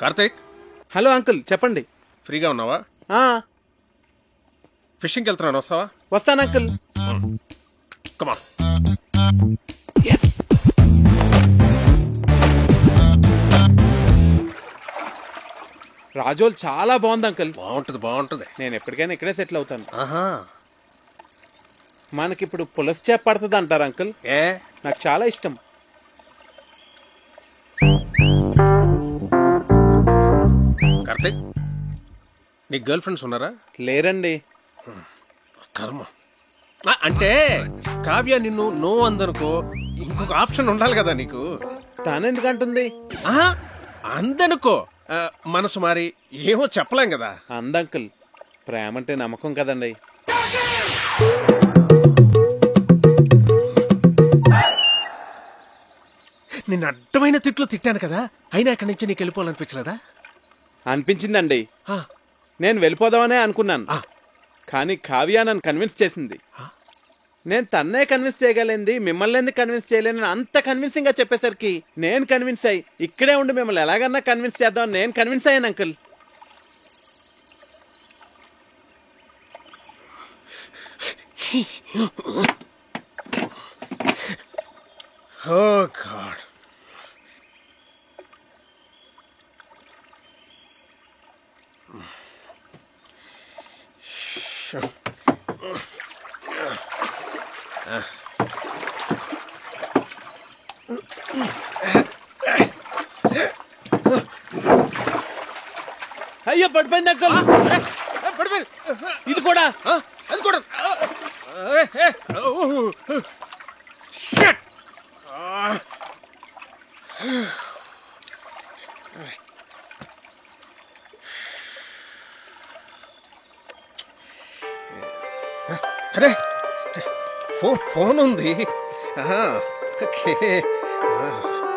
Karthik. Hello uncle, చెప్పండి. ఫ్రీగా ఉన్నావా? ఫిషింగ్కి వెళ్తున్నాను, వస్తావా? వస్తాను అంకుల్. Come on. రాజోల్ చాలా బాగుంది అంకుల్. బాగుంటది. నేను ఎప్పటికైనా ఇక్కడే సెటిల్ అవుతాను. ఆహా. మనకిప్పుడు పులస చేప పడుతుంది అంటారు అంకుల్. నాకు చాలా ఇష్టం. కార్తీక్, నీ గర్ల్ ఫ్రెండ్స్ ఉన్నారా? లేరండి. కర్మ. అంటే కావ్య నిన్ను నో అందనుకో, ఇంకొక ఆప్షన్ ఉండాలి కదా నీకు. తానెందుకంటుంది? అందనుకో, మనసు మారి ఏమో చెప్పలేం కదా. అందంకుల్, ప్రేమ అంటే నమ్మకం కదండి. నిన్ను అడ్డమైన తిట్లు తిట్టాను కదా, అయినా ఇక్కడి నుంచి నీకు వెళ్ళిపోవాలనిపించలేదా? అనిపించిందండి. నేను వెళ్ళిపోదామనే అనుకున్నాను, కానీ కావ్య నన్ను కన్విన్స్ చేసింది. నేను తన్నే కన్విన్స్ చేయగలిగింది, మిమ్మల్ని ఎందుకు కన్విన్స్ చేయలేనని అంత కన్విన్సింగ్ గా చెప్పేసరికి నేను కన్విన్స్ అయ్యి ఇక్కడే ఉండి మిమ్మల్ని ఎలాగన్నా కన్విన్స్ చేద్దామని నేను కన్విన్స్ అయ్యాను అంకుల్. Oh God. అయ్యో పడిపోయింది అంకుల్. ఇది కూడా అది కూడా. అరే, ఫోన్ ఉంది.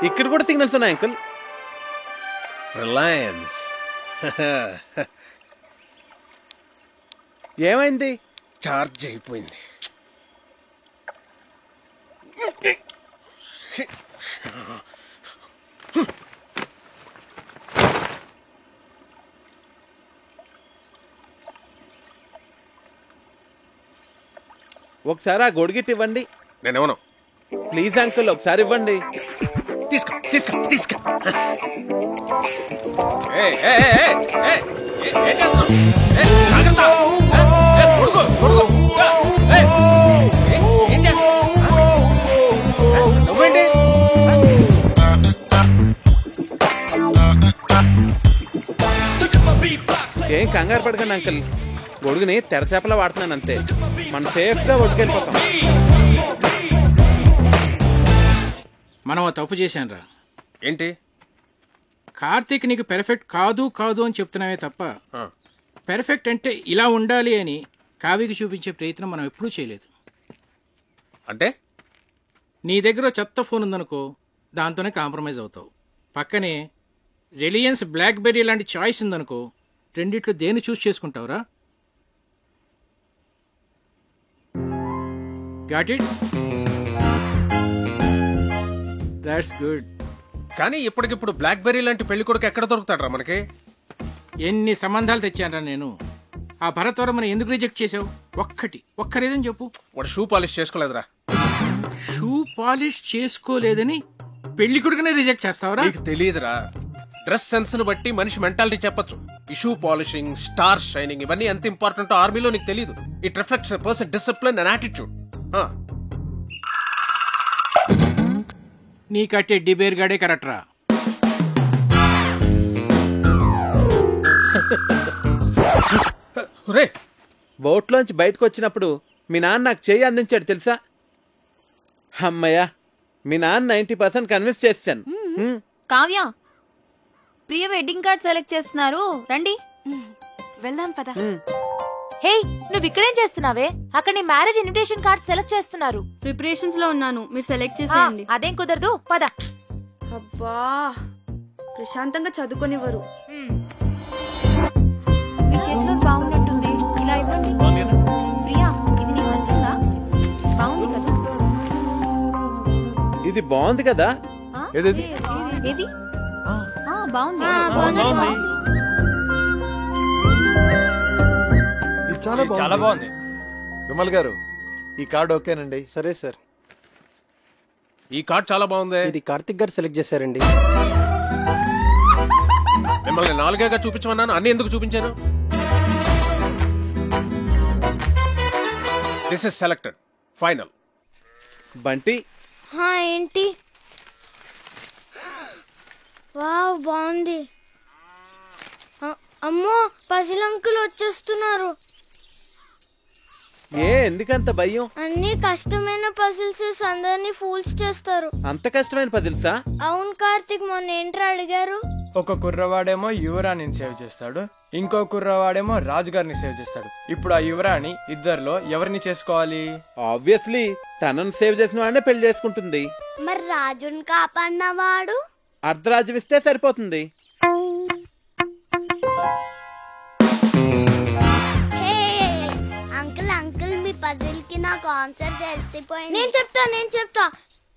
ఇక్కడ కూడా సిగ్నల్స్ ఉన్నాయి అంకుల్. రిలయన్స్. ఏమైంది? చార్జ్ అయిపోయింది. ఒకసారి ఆ గొడుగిట్టి ఇవ్వండి. నేనేమన్నా? ప్లీజ్ అంకుల్, ఒకసారి ఇవ్వండి. తీసుకో తీసుకో తీసుకో. నువ్వేంటి? ఏం కంగారు పడకండి అంకుల్, గొడుగుని తెరచేపలా వాడుతున్నాను అంతే. మనం సేఫ్ గా ఒడ్డుకెళ్ళిపోతాం. మనం తప్పు చేశాను రా. ఏంటి? కార్తీక్ నీకు పెర్ఫెక్ట్ కాదు కాదు అని చెప్తున్నావే తప్ప పెర్ఫెక్ట్ అంటే ఇలా ఉండాలి అని కావ్యకి చూపించే ప్రయత్నం మనం ఎప్పుడూ చేయలేదు. అంటే నీ దగ్గర చెత్త ఫోన్ ఉందనుకో, దాంతోనే కాంప్రమైజ్ అవుతావు. పక్కనే రిలయన్స్ బ్లాక్బెర్రీ లాంటి చాయిస్ ఉందనుకో, రెండిట్లో దేన్ని చూస్ చేసుకుంటావురా? Got it? That's good. కానీ ఇప్పటికిప్పుడు బ్లాక్బెర్రీ లాంటి పెళ్లి కొడుకు ఎక్కడ దొరుకుతాడరా మనకి? ఎన్ని సంబంధాలు తెచ్చానరా నేను. ఆ భరతవరమని ఎందుకు రిజెక్ట్ చేసావు? ఒక్క రీజన్ చెప్పు. వాడు షూ పాలిష్ చేసుకోలేదురా. షూ పాలిష్ చేసుకోలేదని పెళ్లి కొడుకునే రిజెక్ట్ చేస్తావరా? నీకు తెలియదురా, డ్రెస్ సెన్స్ ను బట్టి మనిషి మెంటాలిటీ చెప్పొచ్చు. ఈ షూ పాలిషింగ్, స్టార్ షైనింగ్ ఇవన్నీ ఎంత ఇంపార్టెంట్ ఆర్మీలో నీకు తెలియదు. It reflects a person discipline and attitude. నీ కట్టే డిబేర్ గాడే కరెక్ట్ రా. బోట్లోంచి బయటకు వచ్చినప్పుడు మీ నాన్న నాకు చేయి అందించాడు తెలుసా? అమ్మయ్యా, మీ నాన్న 90% కన్విన్స్ చేశాను. కావ్య, ప్రియ వెడ్డింగ్ కార్డ్ సెలెక్ట్ చేస్తున్నారు, రండి వెళ్దాం పద. హే, నువ్వు ఇక్కడేం చేస్తున్నావే? అక్కడ నీ మ్యారేజ్ ఇన్విటేషన్ కార్డ్ సెలెక్ట్ చేస్తున్నారు. ప్రిపరేషన్స్ లో ఉన్నాను, మీరు సెలెక్ట్ చేసేయండి. అదేం కుదరదు, పద. అబ్బా, ప్రశాంతంగా చదువుకొనివ్వరు. మీ చేతిలో బాగున్నట్టుంది, ఇలా ఇవ్వండి. ప్రియా, ఇది నీకు నచ్చిందా? బాగుంది కదా? ఇది బాగుంది కదా? ఏది? బాగుంది ఇది చాలా బాగుంది. విమల్ గారు ఈ కార్డు ఓకేనండి? సరే సార్. ఈ కార్డ్ చాలా బాగుంది. ఇది కార్తిక్ గారు సెలెక్ట్ చేశారండి. మిమ్మల్ని 4గా చూపించమన్నాను, అన్ని ఎందుకు చూపించాను? This is selected final. Bunty ఏంటి? వావ్ బాగుంది. అమ్మో పసిలంకులు వచ్చేస్తున్నారు. ఎందుకంత భయం? అన్ని కష్టమైన పజిల్స్ అందరినీ ఫూల్స్ చేస్తారు. అంత కష్టమైన పజిల్సా? అవును కార్తిక్, మొన్న ఏంట్రా అడిగారు? ఒక కుర్రవాడేమో యువరాణిని సేవ్ చేస్తాడు, ఇంకో కుర్రవాడేమో రాజుగారిని సేవ్ చేస్తాడు. ఇప్పుడు ఆ యువరాణి ఇద్దరిలో ఎవరిని చేసుకోవాలి? ఆబ్వియస్లీ తనను సేవ్ చేసిన వాడినే పెళ్లి చేసుకుంటుంది. మరి రాజుని కాపాడినవాడు? అర్ధరాజు ఇస్తే సరిపోతుంది. అంకుల్ అంకుల్ మీ పజిల్ కి నాకు ఆన్సర్ తెలిసిపోయింది. నేను చెప్తా.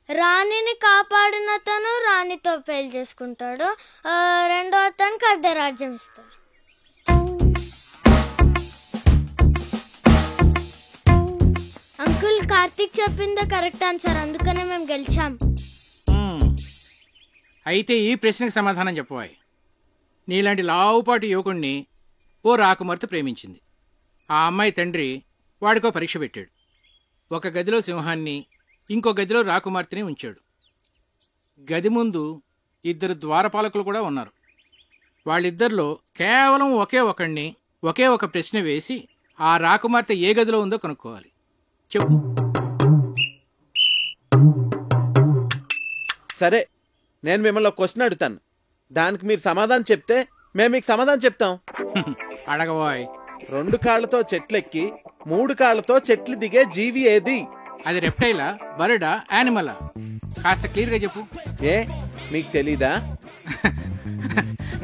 రాణిని కాపాడిన తను రాణితో పెళ్లి చేసుకుంటాడు, రెండో అతనికి అర్ధరాజ్యం ఇస్తాడు. అంకుల్ కార్తిక్ చెప్పిందే కరెక్ట్ ఆన్సర్, అందుకనే మేము గెలిచాం. అయితే ఈ ప్రశ్నకు సమాధానం చెప్పవాయి. నీలాంటి లావుపాటి యువకుణ్ణి ఓ రాకుమార్తె ప్రేమించింది. ఆ అమ్మాయి తండ్రి వాడికో పరీక్ష పెట్టాడు. ఒక గదిలో సింహాన్ని, ఇంకో గదిలో రాకుమార్తెని ఉంచాడు. గది ముందు 2 ద్వారపాలకులు కూడా ఉన్నారు. వాళ్ళిద్దరిలో కేవలం ఒకే ఒక ప్రశ్న వేసి ఆ రాకుమార్తె ఏ గదిలో ఉందో కనుక్కోవాలి. చెప్పు. సరే, నేను మిమ్మల్ని ఒక క్వశ్చన్ అడుగుతాను. దానికి మీరు సమాధానం చెప్తే మేము మీకు సమాధానం చెప్తాం. అడగబోయ్. 2 కాళ్లతో చెట్లెక్కి 3 కాళ్లతో చెట్లు దిగే జీవి ఏది? అది రెప్టైలా, బర్డా, యానిమలా? కాస్త క్లియర్ గా చెప్పు. మీకు తెలీదా?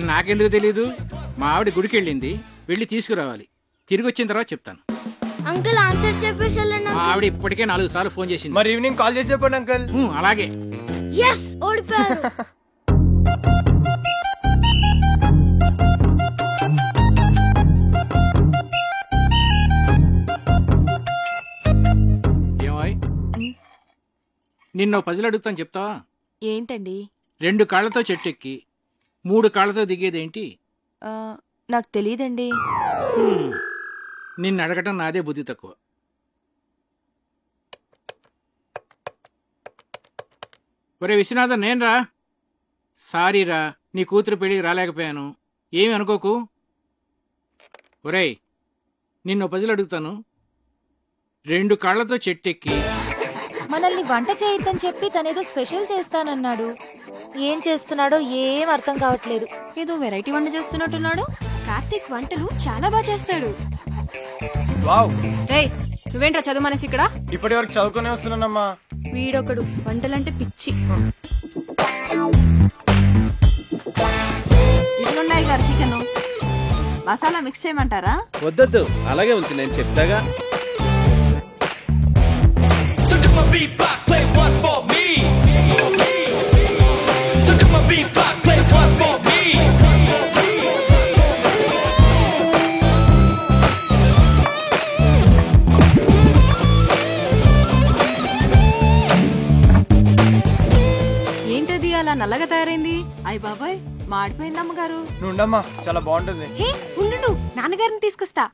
నాకెందుకు తెలీదు? మా ఆవిడ గుడికి వెళ్ళింది, వెళ్ళి తీసుకురావాలి. తిరిగి వచ్చిన తర్వాత చెప్తాను. అంకుల్ ఆన్సర్ చెప్పేసి మా ఆవిడ ఇప్పటికే 4 సార్లు ఫోన్ చేసింది. మరి ఈవినింగ్ కాల్ చేసి చెప్పండి అంకుల్. అలాగే. ఎస్, ఓడిపోయారు. ఏమాయ్, నిన్నో పజిల్ అడుగుతాను, చెప్తావా? ఏంటండి? 2 కాళ్లతో చెట్టెక్కి 3 కాళ్లతో దిగేదేంటి? నాకు తెలియదండి. నిన్ను అడగటం నాదే బుద్ధి తక్కువ. ఒరే విశ్వనాథన్, నేనురా. సారీరా, నీ కూతురు పెళ్లికి రాలేకపోయాను, ఏమి అనుకోకు. ఒరేయ్, నిన్ను పజిల్ అడుగుతాను. 2 కాళ్లతో చెట్టెక్కి మనల్ని వంట చేయొద్దని చెప్పి తనేదో స్పెషల్ చేస్తానన్నాడు. ఏం చేస్తున్నాడో ఏం అర్థం కావట్లేదు. ఏదో వెరైటీ వంట చేస్తున్నట్టున్నాడు. కార్తిక్ వంటలు చాలా బాగా చేస్తాడు. వావ్. రేయ్, నువ్వేంట్రా చదువు మనసి ఇక్కడ? ఇప్పటి వరకు చదువుకునే వస్తున్నానమ్మా. వీడొకడు వంటలంటే పిచ్చి. ఇట్లున్నాయి గారు చికెన్ మసాలా మిక్స్ చేయమంటారా? వద్దొద్దు, అలాగే ఉంచు, నేను చెప్తాగా. ఏంటది అలా నల్లగా తయారైంది? అయ్య బాబాయ్, మాడిపోయింది అమ్మగారు. నువ్వు ఉండమ్మా, చాలా బాగుంటుంది. హే ఉండు, నాన్నగారిని తీసుకొస్తా.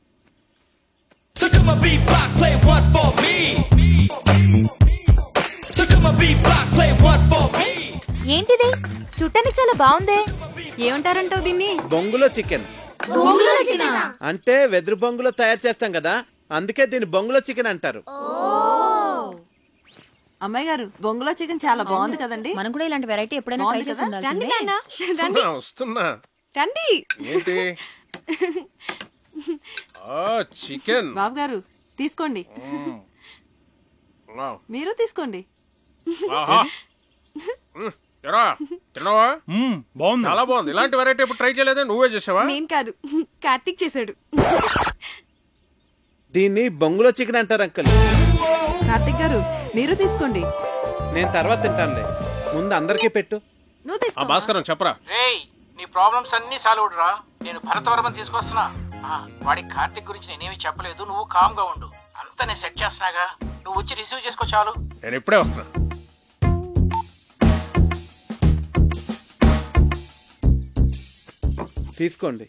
ఏంటిది? చుట్టానికి చాలా బాగుందే. ఏమంటారంటావు దీన్ని? బొంగులో చికెన్. అంటే వెదురు బొంగులో తయారు చేస్తాం కదా, అందుకే దీన్ని బొంగులో చికెన్ అంటారు. అమ్మాయి గారు, బొంగులో చికెన్ చాలా బాగుంది కదండి. మనం కూడా ఇలాంటి వెరైటీ ఎప్పుడైనా ట్రై చేసి ఉండాల్సిందే. వస్తున్నా. రండి. ఏంటి? చికెన్. బాబు గారు తీసుకోండి. మీరు తీసుకోండి. తిన్నావా? బాగుంది, చాలా బాగుంది. ఇలాంటి వెరైటీ ఎప్పుడు ట్రై చేయలేదా? నువ్వే చేసావా? నేను కాదు, కార్తిక్ చేశాడు. దీన్ని బొంగులో చికెన్ అంటారు అంకల్. కార్తిక్ గారు మీరు తీసుకోండి. నేను తర్వాత తింటానులే, ముందు అందరికీ పెట్టు. నువ్వు తీసుకో. భాస్కరం చెప్పరా. నీ ప్రాబ్లమ్స్ అన్నీ సాల్వ్ రా. నేను భరతవర్మని తీసుకొస్తున్నా. వాడికి కార్తిక్ గురించి నేనేమి చెప్పలేదు, నువ్వు కామ్ గా ఉండు. అంతా నేను సెట్ చేస్తున్నాగా, నువ్వు వచ్చి రిసీవ్ చేసుకో చాలు. నేను ఇప్పుడే వస్తున్నా. తీసుకోండి.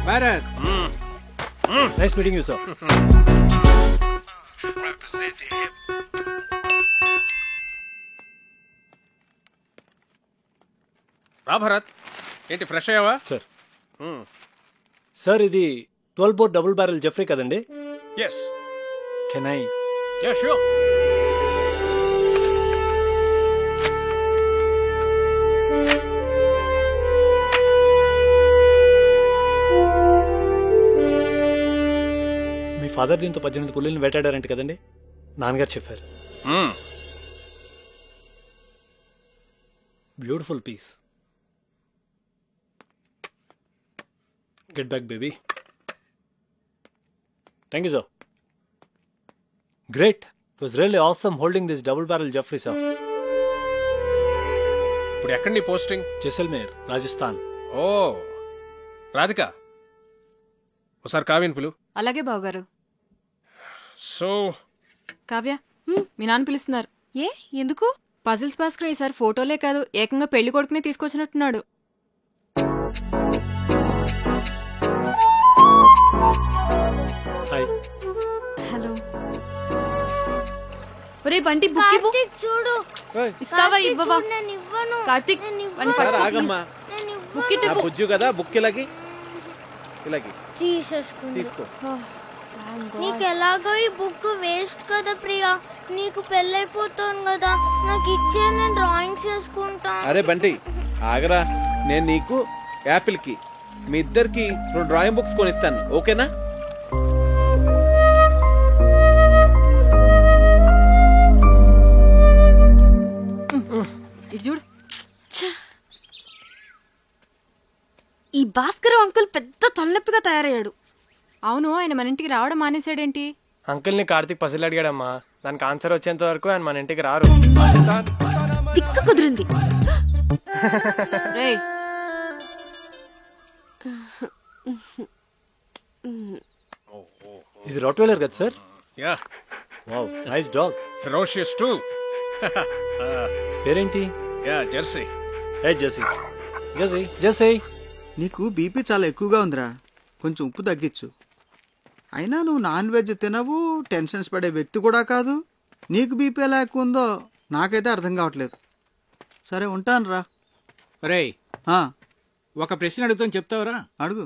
Bharat, nice meeting you sir. రా భరత్, ఏంటి ఫ్రెష్ అయ్యావా? సార్ సార్ ఇది 12 బోర్ డబుల్ బ్యారెల్ జెఫ్రీ కదండి? Yes. Can I? Yeah sure. మీ ఫాదర్ దీంతో 18 పుల్లుల్ని వేటాడారంట కదండి? నాన్నగారు చెప్పారు. Beautiful piece. Get back, baby. Thank you, sir. Great. It was really awesome holding this double barrel Jeffrey, sir. ఇప్పుడు ఎక్కడ నీ పోస్టింగ్? జైసల్మేర్, రాజస్థాన్. ఓ రాధిక, ఒకసారి కావ్యని పిలు. అలాగే బావగారు. సో కావ్య, మీ నాన్న పిలుస్తున్నారు. ఏ ఎందుకు? పజిల్స్ భాస్కర్ ఈసారి ఫోటోలే కాదు, ఏకంగా పెళ్లి కొడుకునే తీసుకొచ్చినట్టున్నాడు. హాయ్. హలో. ఒరే బంటి, బుక్ ఇవ్వు. చూడు. ఇస్తావా ఇవ్వవా? నేను ఇవ్వను. కార్తిక్, ఆగమ్మా. బుక్ ఇటు. బుజ్జు కదా, బుక్ ఇలాగి తీసేసుకుంది. తీసుకో. నీకు ఎలాగో ఈ బుక్ వేస్ట్ కదా ప్రియా, నీకు పెళ్ళైపోతాను కదా, నాకు ఇచ్చే నేను డ్రాయింగ్స్ చేసుకుంటా. అరే బంటి ఆగరా, నేను నీకు యాపిల్ కి మీ ఇద్దరికి 2 డ్రాయింగ్ బుక్స్ కొనిస్తాను, ఓకేనా? ఇటు చూడు. ఈ భాస్కర్ అంకుల్ పెద్ద తలనొప్పిగా తయారయ్యాడు. అవును, ఆయన మన ఇంటికి రావడం మానేశాడేంటి? అంకుల్ ని కార్తిక్ పసిల్ అడిగాడమ్మా, దానికి ఆన్సర్ వచ్చేంత వరకు ఆయన మన ఇంటికి రారు. తిక్క కుదిరింది. రేయ్, ఇది రాట్వెయిలర్ కదా sir? Yeah. Wow, nice dog. Ferocious too. పేరేంటి? Yeah, Jersey. Hey Jersey. Jersey, Jersey. నీకు బీపీ చాలా ఎక్కువగా ఉందిరా, కొంచెం ఉప్పు తగ్గించు. అయినా నువ్వు నాన్ వెజ్ తినవు, టెన్షన్స్ పడే వ్యక్తి కూడా కాదు. నీకు బీపీ ఎలా ఎక్కువ ఉందో నాకైతే అర్థం కావట్లేదు. సరే ఉంటాను రా. రేయ్, ఒక ప్రశ్న అడుగుతాను, చెప్తావురా? అడుగు.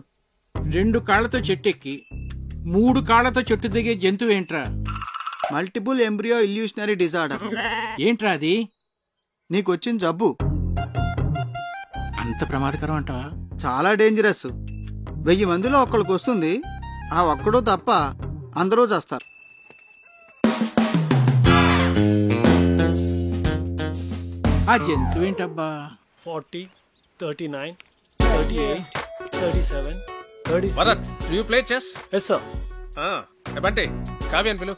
2 కాళ్లతో చెట్టు ఎక్కి 3 కాళ్లతో చెట్టు దిగే జంతువు ఏంట్రా? Multiple embryo illusionary disorder. ఏంట్రా అది? నీకు వచ్చిన జబ్బు. అంత ప్రమాదకరం అంటావా? చాలా డేంజరస్. 1000 మందిలో ఒక్కడికి వస్తుంది, ఆ ఒక్కడో తప్ప అందరూ చేస్తారు. ఆ జంతువు ఏంటబ్బా? 40, 39, 38, 37, 36. Bharat, do you play chess? Yes, sir. Bunty, కావ్యని పిలు.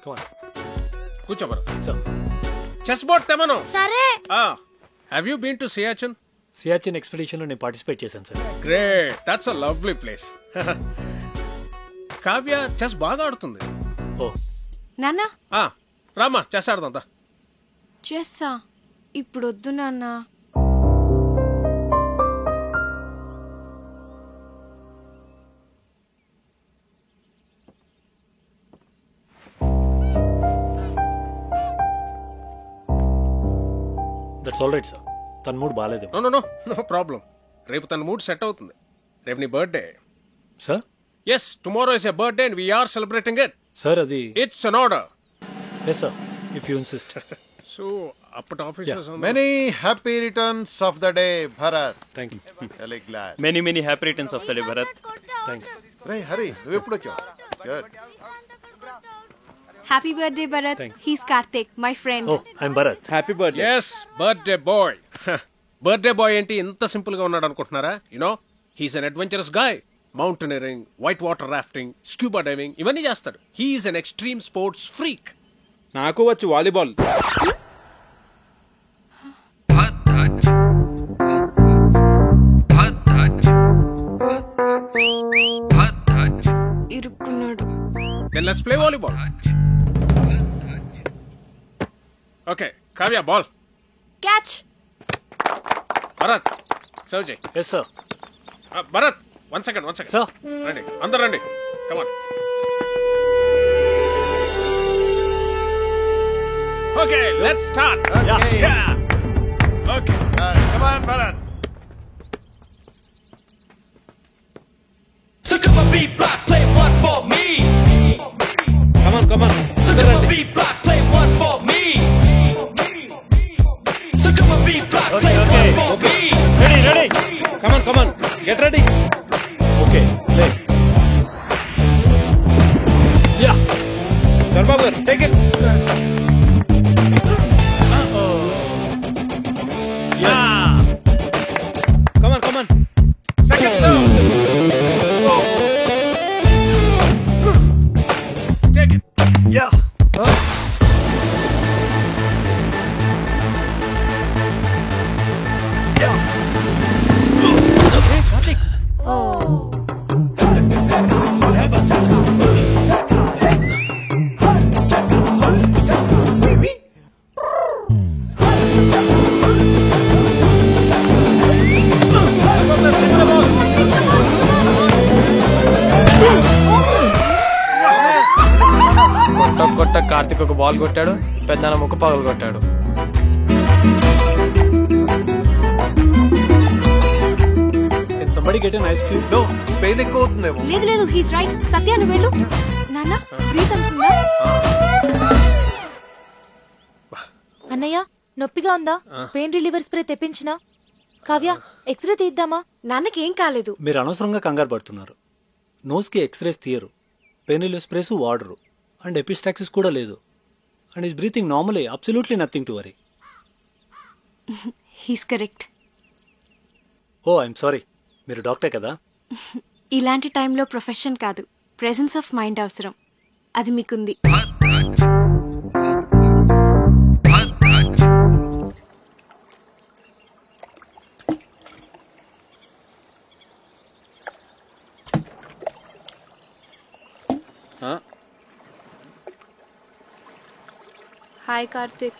కూర్చో భరత్. Sir. చెస్ బోర్డ్ తెమను. సరే. Have you been to Siachen? Siachen expedition లో నేను పార్టిసిపేట్ చేశాను sir. Great, that's a lovely place. Kavya chess బాగా ఆడుతుంది. ఓ నాన్న, రామా చెస్ ఆడుతుందా? చెస్సా? ఇప్పుడు వద్దు నాన్న. That's all right sir. తన మూడ్ బాగాలేదు. No problem. రేపు తన మూడ్ సెట్ అవుతుంది. రేపు నీ birthday. Sir? Yes, tomorrow is a birthday and we're celebrating it. Sir అది it's an order. Yes sir, if you insist. So అప్పటి officers many happy returns of the day Bharat. Thank you. Very glad. Many happy returns of the day Bharat. Thank you. రే హరి, నువ్వు ఎప్పుడు వచ్చావు? Good. Happy birthday Bharat. He's Karthik, my friend. I'm Bharat. Happy birthday. Yes, birthday boy. Birthday boy ఏంటి ఇంత simple గా ఉన్నాడు అనుకుంటున్నారా? You know he's an adventurous guy. Mountaineering, white water rafting, scuba diving ఇవన్నీ చేస్తాడు. He's an extreme sports freak. నాకు వచ్చు volleyball. ఇరుక్కున్నాడు. Then let's play volleyball. Okay, Kavya, ball. Catch. Bharat, serve Jay. Yes, sir. Bharat, one second. Sir. Ready. Andar ready. Come on. Okay, let's start. Okay. Yeah. Okay. Come on, Bharat. So come on, B-block, play one for me. Come on. So come on, B-block, play one for me. So come on, B-block, play one for me. Ready. Come on. Get ready. Okay, play. Yeah. Dharbabu, take it. Yeah. Come on. Second serve. Take it. Yeah. కొట్ట కార్తిక్ ఒక ball కొట్టాడు, పెద్దన ముక్క పగలు కొట్టాడు. Can somebody get an ice cube? No, pain ఎక్కువ అవుతుందేమో. లేదు he's right. సత్య నువ్వు వెళ్ళు. నాన్న బ్రీత్ అవుతుందా? అన్నయ్య నొప్పిగా ఉందా? పెయిన్ రిలీవర్ స్ప్రే తెప్పించినా? కావ్య ఎక్స్రే తీద్దామా? నాన్నకి ఏం కాలేదు. మీరు అనవసరంగా కంగారు పడుతున్నారు. నోస్కి ఎక్స్రేస్ తీయరు, పెయిన్ రిలీవ్ స్ప్రేస్ వాడరు, అండ్ ఎపిస్టాక్సిస్ కూడా లేదు. And is breathing normally, absolutely nothing to worry. He's correct. Oh I'm sorry, మీరు డాక్టర్ కదా? ఇలాంటి టైంలో ప్రొఫెషన్ కాదు, ప్రెసెన్స్ ఆఫ్ మైండ్ అవసరం. అది మీకుంది. హాయ్ కార్తిక్.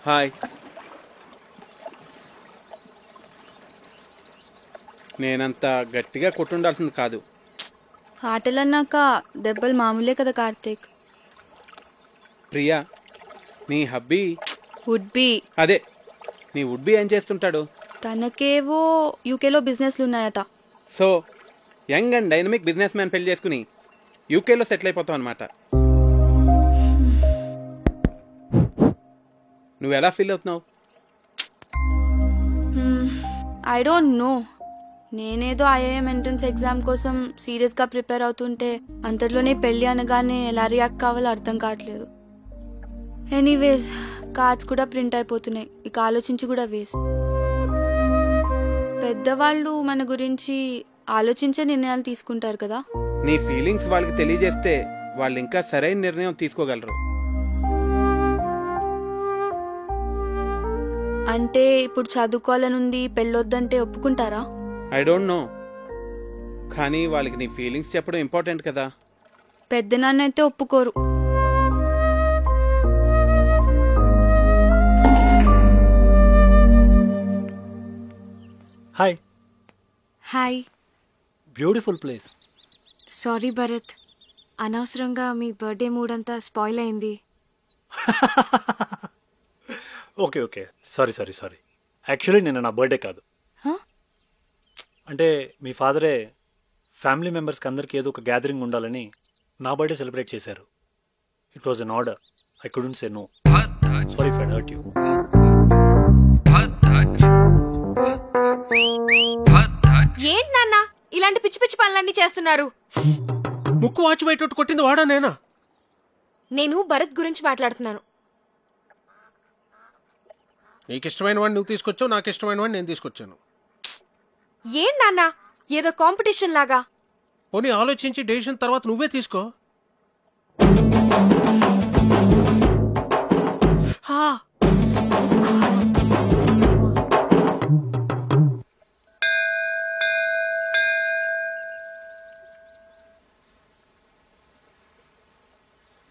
హాయ్. నేనంత గట్టిగా కొట్టుండాల్సింది కాదు. ఆటలన్నాక దెబ్బలు మామూలే కదా కార్తిక్. ప్రియా, నీ హబ్బీ వుడ్ బి. అదే, నీ వుడ్ బి ఏం చేస్తుంటాడు? తనకేవో యూకేలో బిజినెస్లు ఉన్నాయట. So young and dynamic business man పెళ్లి చేసుకుని యూకేలో సెటిల్ అయిపోతావు అనమాట. నువ్వు ఎలా ఫీల్ అవుతున్నావు? I don't know. నేనేదో ఐఐఎం ఎంట్రన్స్ ఎగ్జామ్ కోసం సీరియస్గా ప్రిపేర్ అవుతుంటే అంతలోనే పెళ్ళి అనగానే ఎలా రియాక్ట్ కావాలో అర్థం కావట్లేదు. ఎనీవేస్, కార్డ్స్ కూడా ప్రింట్ అయిపోతున్నాయి. ఇక ఆలోచించి కూడా వేస్ట్. పెద్దవాళ్ళు మన గురించి ఆలోచించే నిర్ణయాలు తీసుకుంటారు కదా. నీ ఫీలింగ్స్ వాళ్ళకి తెలియజేస్తే వాళ్ళు ఇంకా సరైన నిర్ణయం తీసుకోగలరు. అంటే ఇప్పుడు చదువుకోవాలనుంది, పెళ్ళొద్దంటే ఒప్పుకుంటారా? ఐ డోంట్ నో, కానీ వాళ్ళకి నీ ఫీలింగ్స్ చెప్పడం ఇంపార్టెంట్ కదా. పెద్ద నాన్న అయితే ఒప్పుకోరు. Hi. Hi. Beautiful place. Sorry Bharat, అనవసరంగా మీ బర్త్డే మూడ్ అంతా స్పాయిల్ అయింది. Okay sorry. యాక్చువల్లీ నిన్న నా బర్త్డే కాదు. అంటే మీ ఫాదరే ఫ్యామిలీ మెంబర్స్కి అందరికి ఏదో ఒక గ్యాదరింగ్ ఉండాలని నా బర్త్డే సెలబ్రేట్ చేశారు. It was an order. I couldn't say no. Sorry if I hurt you. ఏంటి నాన్న ఇలాంటి పిచ్చి పిచ్చి పనులన్నీ చేస్తున్నారు? ముక్కు వాచి బయట కొట్టింది వాడా నేనా? నేను భరత్ గురించి మాట్లాడుతున్నాను. నీకు ఇష్టమైన వాడిని నువ్వు తీసుకొచ్చావు, నాకు ఇష్టమైన వాడిని నేను తీసుకొచ్చాను. ఏం నాన్న ఏదో కాంపిటీషన్ లాగా? పోనీ ఆలోచించి డెసిషన్ తర్వాత నువ్వే తీసుకో.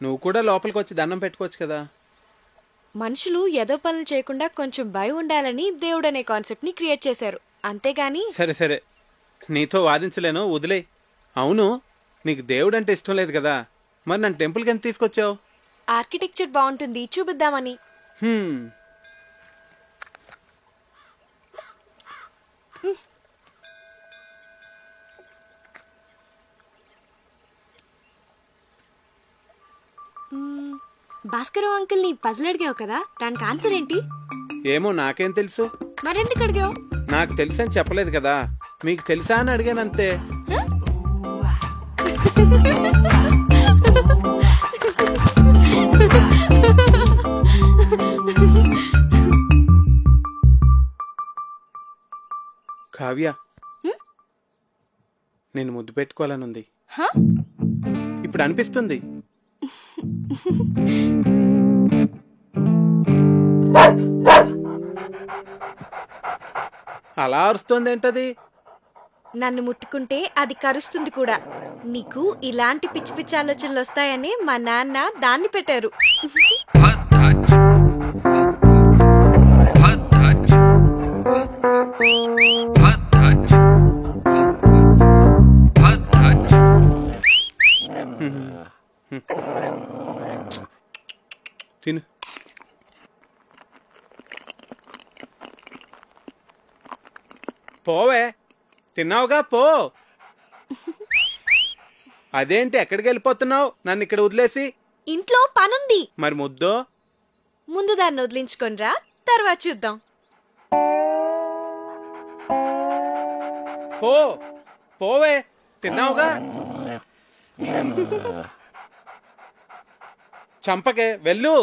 నువ్వు కూడా లోపలికి వచ్చి దండం పెట్టుకోవచ్చు కదా. మనుషులు ఏదో పనులు చేయకుండా కొంచెం భయం ఉండాలని దేవుడు అనే కాన్సెప్ట్ ని క్రియేట్ చేశారు, అంతేగాని. సరే సరే, నీతో వాదించలేను, వదిలే. అవును, నీకు దేవుడు అంటే ఇష్టం లేదు కదా, మరి నన్ను టెంపుల్కి ఎంత తీసుకొచ్చావు? ఆర్కిటెక్చర్ బాగుంటుంది చూపిద్దామని. భాస్కర్ అంకుల్ ని పజిల్ అడిగావు కదా, దానికి ఆన్సర్ ఏంటి? ఏమో, నాకేం తెలుసు. మరెందుకు అడిగావు? నాకు తెలుసని చెప్పలేదు కదా, మీకు తెలుసా అని అడిగానంతే. కావ్య, నేను ముద్దు పెట్టుకోవాలనుంది. ఇప్పుడు అనిపిస్తుంది. అలా అరుస్తోంది ఏంటది? నన్ను ముట్టుకుంటే అది కరుస్తుంది కూడా. నీకు ఇలాంటి పిచ్చి పిచ్చి ఆలోచనలు వస్తాయని మా నాన్న దాన్ని పెట్టారు. తిను. పోవే, తిన్నావుగా, పో. అదేంటి ఎక్కడికి వెళ్ళిపోతున్నావు నన్ను ఇక్కడ వదిలేసి? ఇంట్లో పనుంది. మరి ముద్దో? ముందు దాన్ని వదిలించుకొనిరా, తర్వాత చూద్దాం. పో, పోవే, తిన్నావుగా. చంపకే, వెళ్ళు.